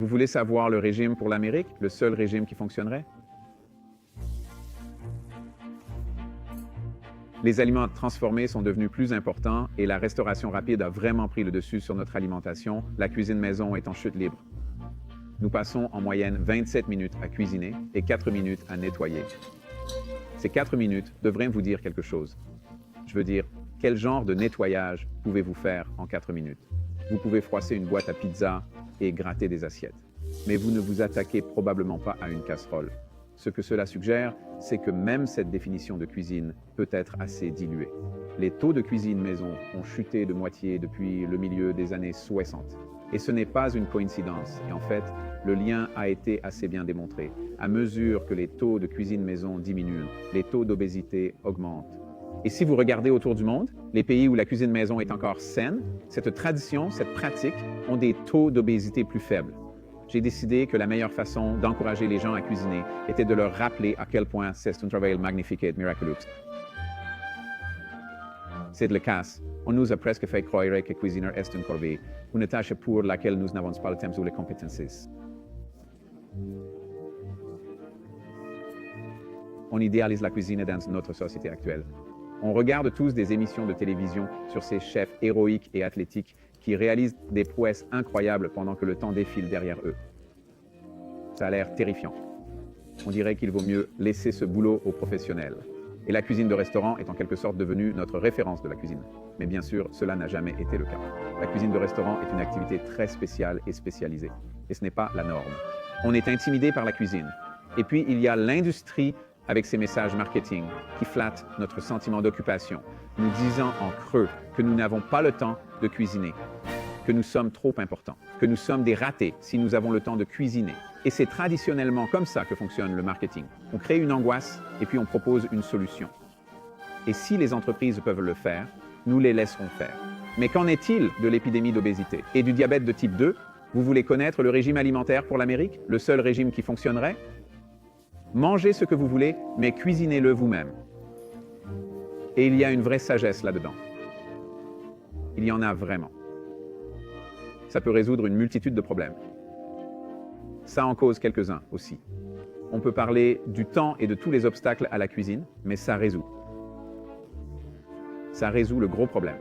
Vous voulez savoir le régime pour l'Amérique, le seul régime qui fonctionnerait? Les aliments transformés sont devenus plus importants et la restauration rapide a vraiment pris le dessus sur notre alimentation, la cuisine maison est en chute libre. Nous passons en moyenne 27 minutes à cuisiner et 4 minutes à nettoyer. Ces 4 minutes devraient vous dire quelque chose. Je veux dire, quel genre de nettoyage pouvez-vous faire en 4 minutes? Vous pouvez froisser une boîte à pizza et gratter des assiettes. Mais vous ne vous attaquez probablement pas à une casserole. Ce que cela suggère, c'est que même cette définition de cuisine peut être assez diluée. Les taux de cuisine maison ont chuté de moitié depuis le milieu des années 60. Et ce n'est pas une coïncidence. Et en fait, le lien a été assez bien démontré. À mesure que les taux de cuisine maison diminuent, les taux d'obésité augmentent. Et si vous regardez autour du monde, les pays où la cuisine maison est encore saine, cette tradition, cette pratique ont des taux d'obésité plus faibles. J'ai décidé que la meilleure façon d'encourager les gens à cuisiner était de leur rappeler à quel point c'est un travail magnifique et miraculeux. C'est le cas. On nous a presque fait croire que cuisiner est une corvée, une tâche pour laquelle nous n'avons pas le temps ou les compétences. On idéalise la cuisine dans notre société actuelle. On regarde tous des émissions de télévision sur ces chefs héroïques et athlétiques qui réalisent des prouesses incroyables pendant que le temps défile derrière eux. Ça a l'air terrifiant. On dirait qu'il vaut mieux laisser ce boulot aux professionnels. Et la cuisine de restaurant est en quelque sorte devenue notre référence de la cuisine. Mais bien sûr, cela n'a jamais été le cas. La cuisine de restaurant est une activité très spéciale et spécialisée. Et ce n'est pas la norme. On est intimidé par la cuisine. Et puis, il y a l'industrie avec ses messages marketing qui flattent notre sentiment d'occupation, nous disant en creux que nous n'avons pas le temps de cuisiner, que nous sommes trop importants, que nous sommes des ratés si nous avons le temps de cuisiner. Et c'est traditionnellement comme ça que fonctionne le marketing. On crée une angoisse et puis on propose une solution. Et si les entreprises peuvent le faire, nous les laisserons faire. Mais qu'en est-il de l'épidémie d'obésité et du diabète de type 2? Vous voulez connaître le régime alimentaire pour l'Amérique, le seul régime qui fonctionnerait? Mangez ce que vous voulez, mais cuisinez-le vous-même. Et il y a une vraie sagesse là-dedans. Il y en a vraiment. Ça peut résoudre une multitude de problèmes. Ça en cause quelques-uns aussi. On peut parler du temps et de tous les obstacles à la cuisine, mais ça résout. Ça résout le gros problème.